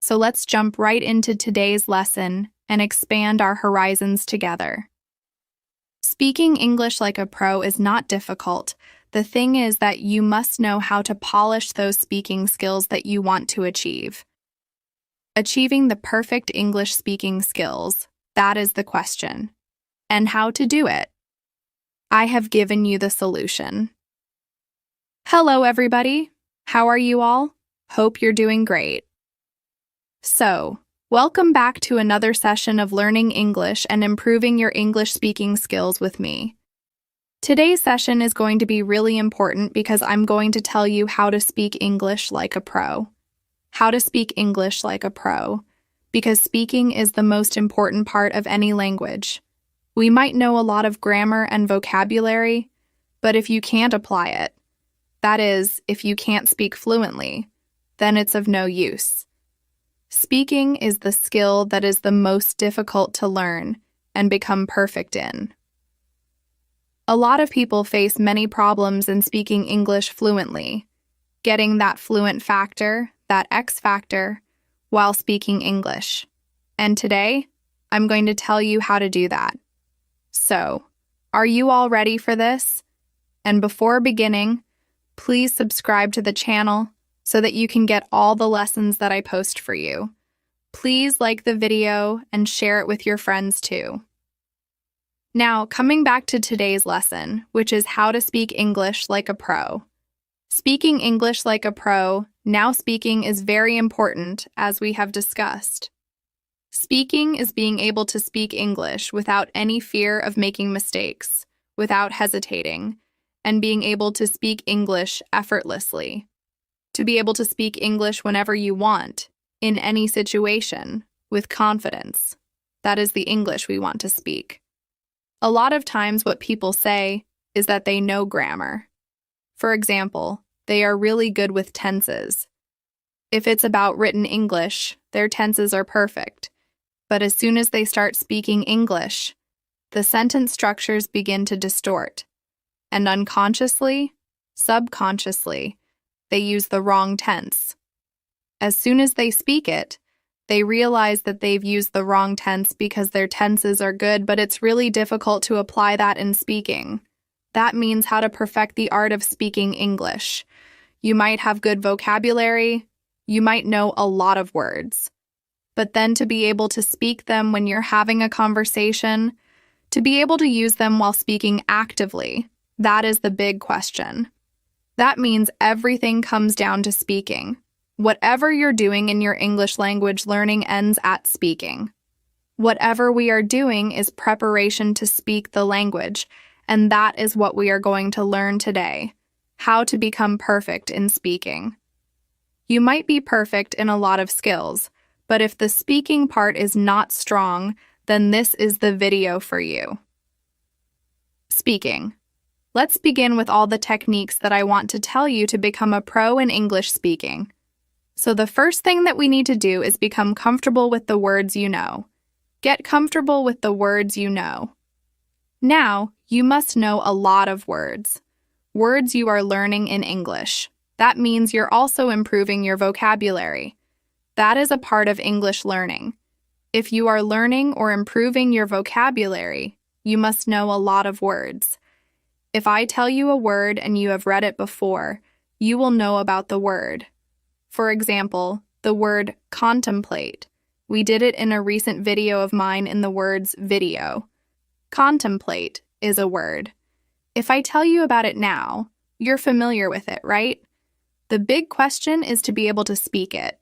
So let's jump right into today's lesson and expand our horizons together. Speaking English like a pro is not difficult. The thing is that you must know how to polish those speaking skills that you want to achieve. Achieving the perfect English speaking skills, that is the question. And how to do it? I have given you the solution. Hello, everybody. How are you all? Hope you're doing great. So, welcome back to another session of learning English and improving your English speaking skills with me. Today's session is going to be really important because I'm going to tell you how to speak English like a pro. How to speak English like a pro, because speaking is the most important part of any language. We might know a lot of grammar and vocabulary, but if you can't apply it, that is, if you can't speak fluently, then it's of no use. Speaking is the skill that is the most difficult to learn and become perfect in. A lot of people face many problems in speaking English fluently, getting that fluent factor, that X factor, while speaking English. And today, I'm going to tell you how to do that. So, are you all ready for this? And before beginning, please subscribe to the channel so that you can get all the lessons that I post for you. Please like the video and share it with your friends too. Now, coming back to today's lesson, which is how to speak English like a pro. Speaking English like a pro, now speaking is very important, as we have discussed. Speaking is being able to speak English without any fear of making mistakes, without hesitating, and being able to speak English effortlessly. To be able to speak English whenever you want, in any situation, with confidence. That is the English we want to speak. A lot of times what people say is that they know grammar. For example, they are really good with tenses. If it's about written English, their tenses are perfect. But as soon as they start speaking English, the sentence structures begin to distort. And unconsciously, subconsciously, they use the wrong tense. As soon as they speak it, they realize that they've used the wrong tense because their tenses are good, but it's really difficult to apply that in speaking. That means how to perfect the art of speaking English. You might have good vocabulary, you might know a lot of words. But then to be able to speak them when you're having a conversation, to be able to use them while speaking actively, that is the big question. That means everything comes down to speaking. Whatever you're doing in your English language learning ends at speaking. Whatever we are doing is preparation to speak the language, and that is what we are going to learn today, how to become perfect in speaking. You might be perfect in a lot of skills, but if the speaking part is not strong, then this is the video for you. Speaking. Let's begin with all the techniques that I want to tell you to become a pro in English speaking. So the first thing that we need to do is become comfortable with the words you know. Get comfortable with the words you know. Now, you must know a lot of words. Words you are learning in English. That means you're also improving your vocabulary. That is a part of English learning. If you are learning or improving your vocabulary, you must know a lot of words. If I tell you a word and you have read it before, you will know about the word. For example, the word contemplate. We did it in a recent video of mine in the words video. Contemplate is a word. If I tell you about it now, you're familiar with it, right? The big question is to be able to speak it.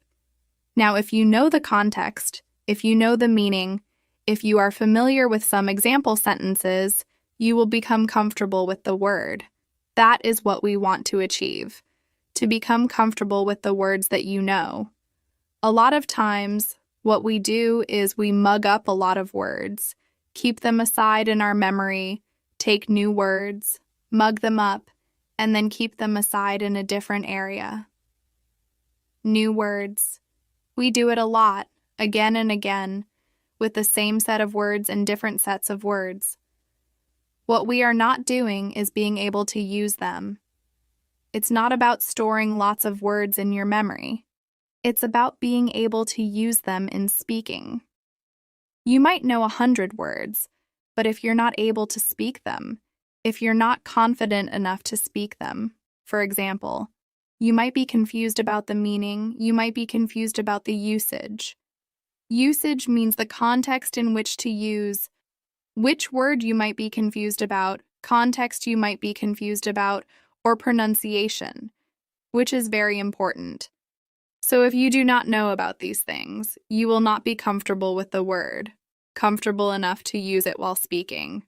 Now, if you know the context, if you know the meaning, if you are familiar with some example sentences, you will become comfortable with the word. That is what we want to achieve. To become comfortable with the words that you know. A lot of times, what we do is we mug up a lot of words, keep them aside in our memory, take new words, mug them up, and then keep them aside in a different area. New words. We do it a lot, again and again, with the same set of words and different sets of words. What we are not doing is being able to use them. It's not about storing lots of words in your memory. It's about being able to use them in speaking. You might know 100 words, but if you're not able to speak them, if you're not confident enough to speak them, for example, you might be confused about the meaning, you might be confused about the usage. Usage means the context in which to use, which word you might be confused about, context you might be confused about, or pronunciation, which is very important. So if you do not know about these things, you will not be comfortable with the word, comfortable enough to use it while speaking.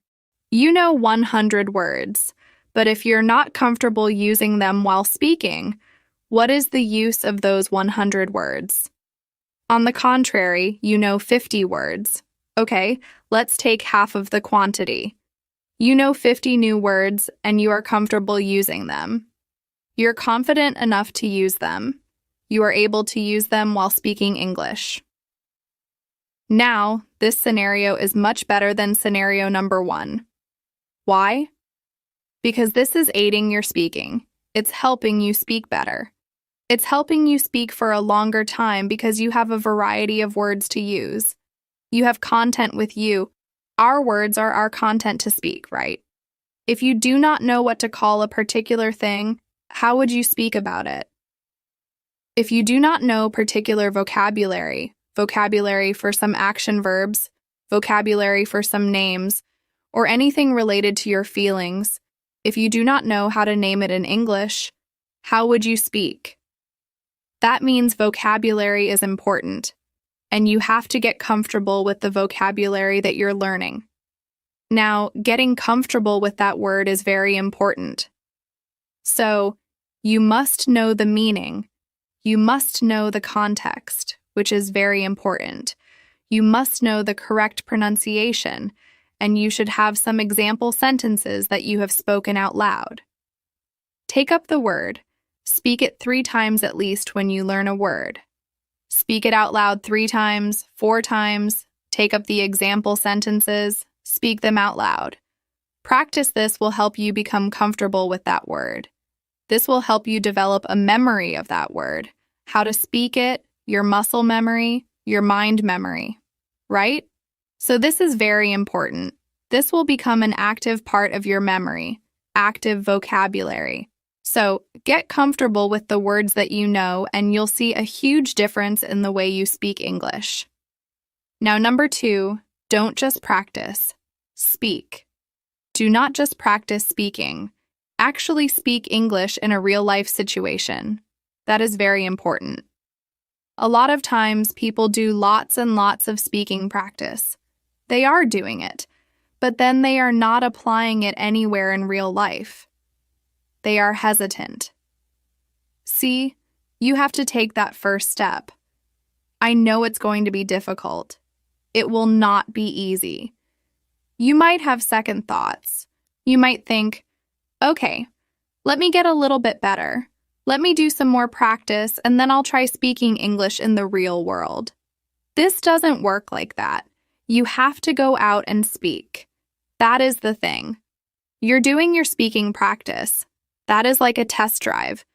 You know 100 words, but if you're not comfortable using them while speaking, what is the use of those 100 words? On the contrary, you know 50 words. Okay, let's take half of the quantity. You know 50 new words and you are comfortable using them. You're confident enough to use them. You are able to use them while speaking English. Now, this scenario is much better than scenario number 1. Why? Because this is aiding your speaking. It's helping you speak better. It's helping you speak for a longer time because you have a variety of words to use. You have content with you. Our words are our content to speak, right? If you do not know what to call a particular thing, how would you speak about it? If you do not know particular vocabulary for some action verbs, vocabulary for some names, or anything related to your feelings, if you do not know how to name it in English, how would you speak? That means vocabulary is important, and you have to get comfortable with the vocabulary that you're learning. Now, getting comfortable with that word is very important. So, you must know the meaning. You must know the context, which is very important. You must know the correct pronunciation, and you should have some example sentences that you have spoken out loud. Take up the word. Speak it 3 times at least when you learn a word. Speak it out loud 3 times, 4 times. Take up the example sentences. Speak them out loud. Practice this will help you become comfortable with that word. This will help you develop a memory of that word, how to speak it, your muscle memory, your mind memory, right? So this is very important. This will become an active part of your memory, active vocabulary. So get comfortable with the words that you know, and you'll see a huge difference in the way you speak English. Now, number 2, don't just practice. Speak. Do not just practice speaking. Actually speak English in a real-life situation. That is very important. A lot of times, people do lots and lots of speaking practice. They are doing it, but then they are not applying it anywhere in real life. They are hesitant. See, you have to take that first step. I know it's going to be difficult. It will not be easy. You might have second thoughts. You might think, okay, let me get a little bit better. Let me do some more practice, and then I'll try speaking English in the real world. This doesn't work like that. You have to go out and speak. That is the thing. You're doing your speaking practice. That is like a test drive.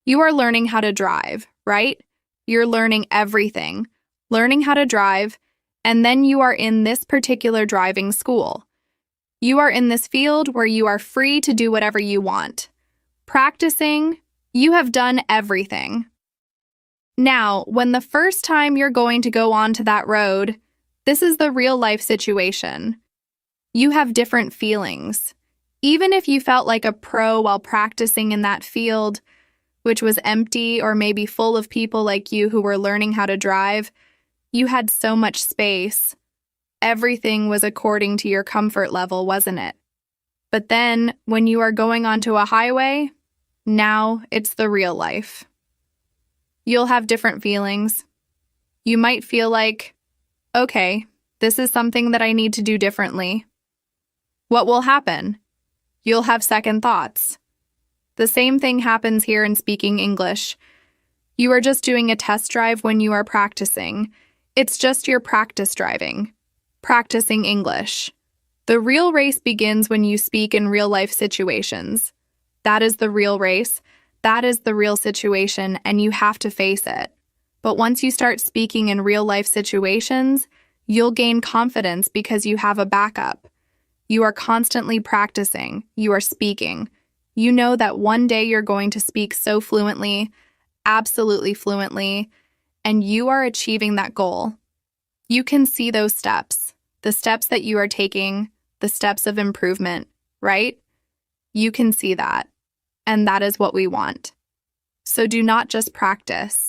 You are learning how to drive, right? You're learning everything, learning how to drive, and then you are in this particular driving school. You are in this field where you are free to do whatever you want. Practicing, you have done everything. Now, when the first time you're going to go onto that road, this is the real life situation. You have different feelings. Even if you felt like a pro while practicing in that field, which was empty or maybe full of people like you who were learning how to drive, you had so much space. Everything was according to your comfort level, wasn't it? But then, when you are going onto a highway, now it's the real life. You'll have different feelings. You might feel like, okay, this is something that I need to do differently. What will happen? You'll have second thoughts. The same thing happens here in speaking English. You are just doing a test drive when you are practicing. It's just your practice driving, practicing English. The real race begins when you speak in real-life situations. That is the real race. That is the real situation, and you have to face it. But once you start speaking in real-life situations, you'll gain confidence because you have a backup. You are constantly practicing. You are speaking. You know that one day you're going to speak so fluently, absolutely fluently, and you are achieving that goal. You can see those steps, the steps that you are taking, the steps of improvement, right? You can see that, and that is what we want. So do not just practice.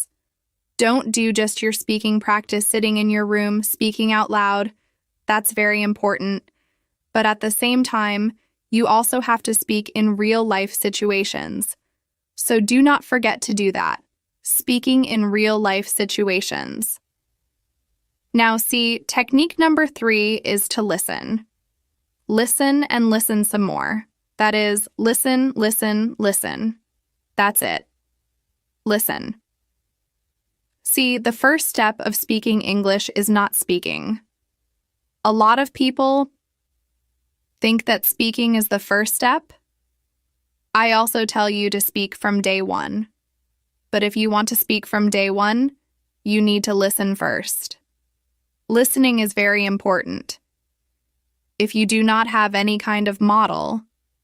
Don't do just your speaking practice sitting in your room, speaking out loud. That's very important. But at the same time, you also have to speak in real-life situations. So do not forget to do that. Speaking in real-life situations. Now see, technique number 3 is to listen. Listen and listen some more. That is, listen, listen, listen. That's it. Listen. See, the first step of speaking English is not speaking. A lot of people think that speaking is the first step. I also tell you to speak from day one. But if you want to speak from day one, you need to listen first. Listening is very important. If you do not have any kind of model,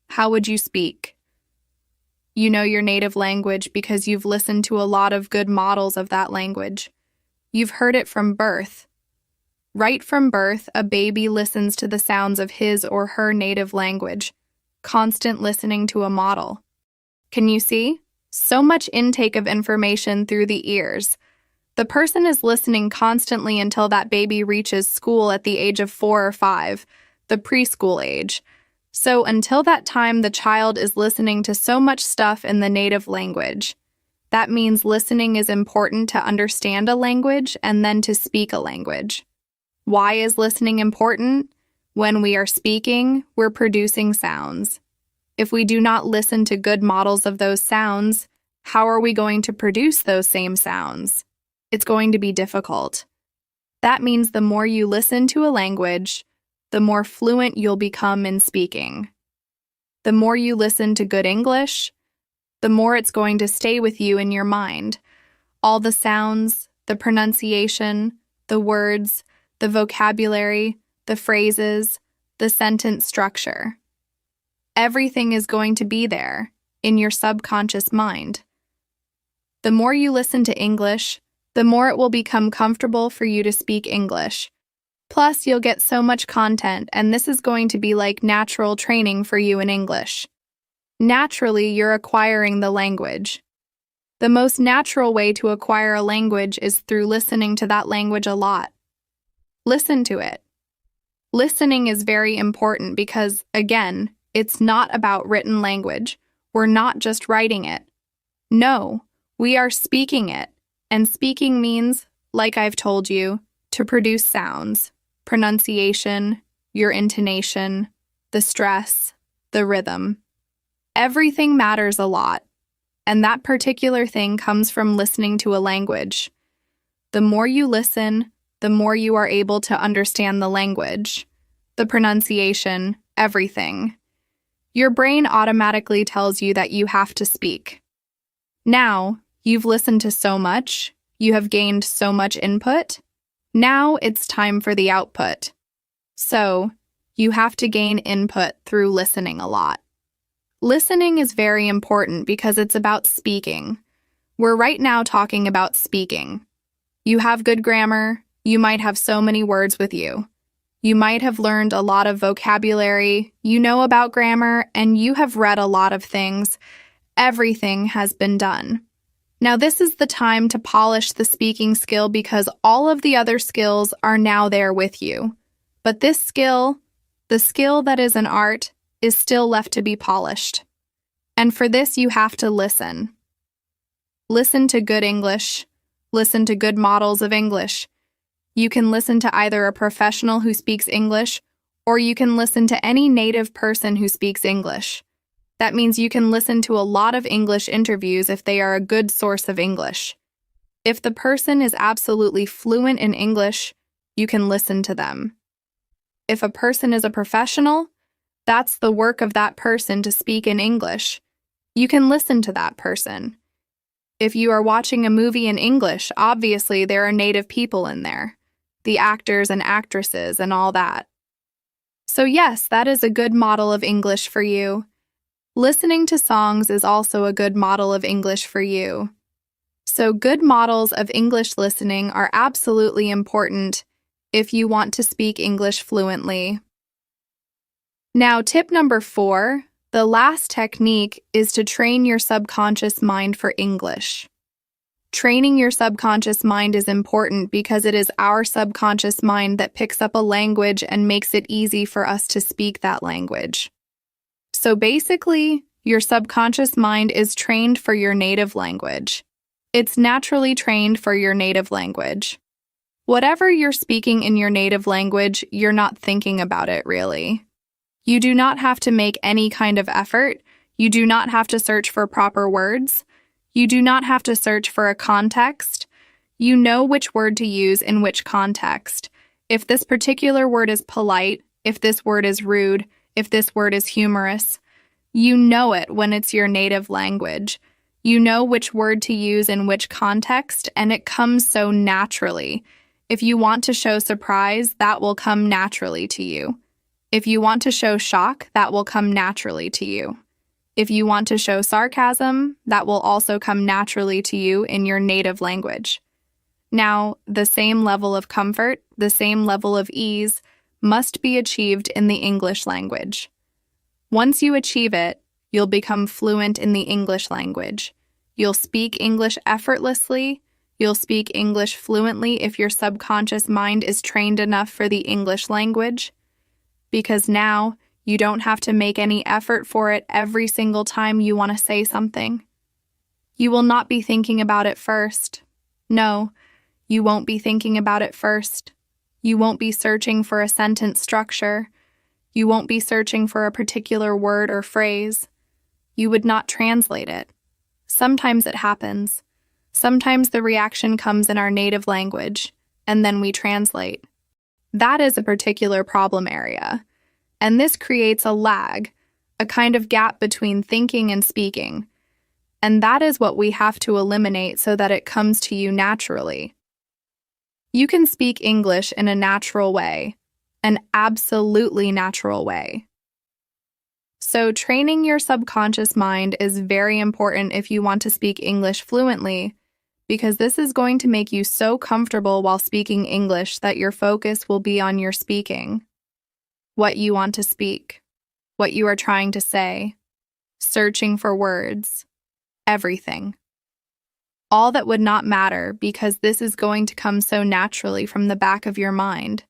how would you speak? You know your native language because you've listened to a lot of good models of that language. You've heard it from birth. Right from birth, a baby listens to the sounds of his or her native language, constant listening to a model. Can you see? So much intake of information through the ears. The person is listening constantly until that baby reaches school at the age of 4 or 5, the preschool age. So until that time, the child is listening to so much stuff in the native language. That means listening is important to understand a language and then to speak a language. Why is listening important? When we are speaking, we're producing sounds. If we do not listen to good models of those sounds, how are we going to produce those same sounds? It's going to be difficult. That means the more you listen to a language, the more fluent you'll become in speaking. The more you listen to good English, the more it's going to stay with you in your mind. All the sounds, the pronunciation, the words, the vocabulary, the phrases, the sentence structure. Everything is going to be there in your subconscious mind. The more you listen to English, the more it will become comfortable for you to speak English. Plus, you'll get so much content, and this is going to be like natural training for you in English. Naturally, you're acquiring the language. The most natural way to acquire a language is through listening to that language a lot. Listen to it. Listening is very important because, again, it's not about written language. We're not just writing it. No, we are speaking it. And speaking means, like I've told you, to produce sounds, pronunciation, your intonation, the stress, the rhythm. Everything matters a lot, and that particular thing comes from listening to a language. The more you listen, the more you are able to understand the language, the pronunciation, everything. Your brain automatically tells you that you have to speak. Now, you've listened to so much, you have gained so much input. Now it's time for the output. So, you have to gain input through listening a lot. Listening is very important because it's about speaking. We're right now talking about speaking. You have good grammar, you might have so many words with you. You might have learned a lot of vocabulary, you know about grammar, and you have read a lot of things. Everything has been done. Now this is the time to polish the speaking skill because all of the other skills are now there with you. But this skill, the skill that is an art, is still left to be polished. And for this you have to listen. Listen to good English. Listen to good models of English. You can listen to either a professional who speaks English, or you can listen to any native person who speaks English. That means you can listen to a lot of English interviews if they are a good source of English. If the person is absolutely fluent in English, you can listen to them. If a person is a professional, that's the work of that person to speak in English. You can listen to that person. If you are watching a movie in English, obviously there are native people in there, the actors and actresses and all that. So yes, that is a good model of English for you. Listening to songs is also a good model of English for you. So good models of English listening are absolutely important if you want to speak English fluently. Now, tip number 4, the last technique is to train your subconscious mind for English. Training your subconscious mind is important because it is our subconscious mind that picks up a language and makes it easy for us to speak that language. So basically, your subconscious mind is trained for your native language. It's naturally trained for your native language. Whatever you're speaking in your native language, you're not thinking about it really. You do not have to make any kind of effort. You do not have to search for proper words. You do not have to search for a context. You know which word to use in which context. If this particular word is polite, if this word is rude, if this word is humorous, you know it when it's your native language. You know which word to use in which context, and it comes so naturally. If you want to show surprise, that will come naturally to you. If you want to show shock, that will come naturally to you. If you want to show sarcasm, that will also come naturally to you in your native language. Now, the same level of comfort, the same level of ease, must be achieved in the English language. Once you achieve it, you'll become fluent in the English language. You'll speak English effortlessly. You'll speak English fluently if your subconscious mind is trained enough for the English language. Because now, you don't have to make any effort for it every single time you want to say something. You will not be thinking about it first. No, you won't be thinking about it first. You won't be searching for a sentence structure. You won't be searching for a particular word or phrase. You would not translate it. Sometimes it happens. Sometimes the reaction comes in our native language, and then we translate. That is a particular problem area. And this creates a lag, a kind of gap between thinking and speaking. And that is what we have to eliminate so that it comes to you naturally. You can speak English in a natural way, an absolutely natural way. So training your subconscious mind is very important if you want to speak English fluently, because this is going to make you so comfortable while speaking English that your focus will be on your speaking. What you want to speak, what you are trying to say, searching for words, everything. All that would not matter because this is going to come so naturally from the back of your mind.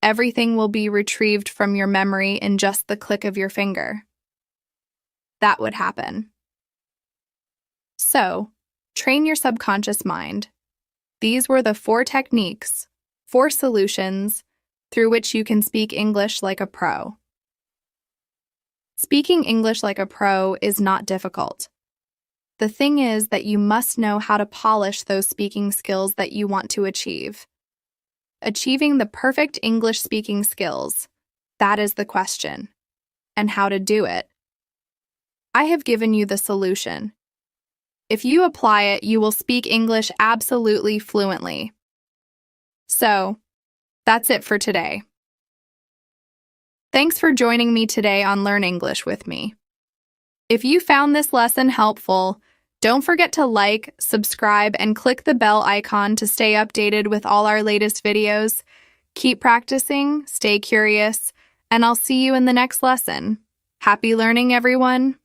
Everything will be retrieved from your memory in just the click of your finger. That would happen. So, train your subconscious mind. These were the 4 techniques, 4 solutions, through which you can speak English like a pro. Speaking English like a pro is not difficult. The thing is that you must know how to polish those speaking skills that you want to achieve. Achieving the perfect English speaking skills, that is the question. And how to do it. I have given you the solution. If you apply it, you will speak English absolutely fluently. So, that's it for today. Thanks for joining me today on Learn English with me. If you found this lesson helpful, don't forget to like, subscribe, and click the bell icon to stay updated with all our latest videos. Keep practicing, stay curious, and I'll see you in the next lesson. Happy learning, everyone!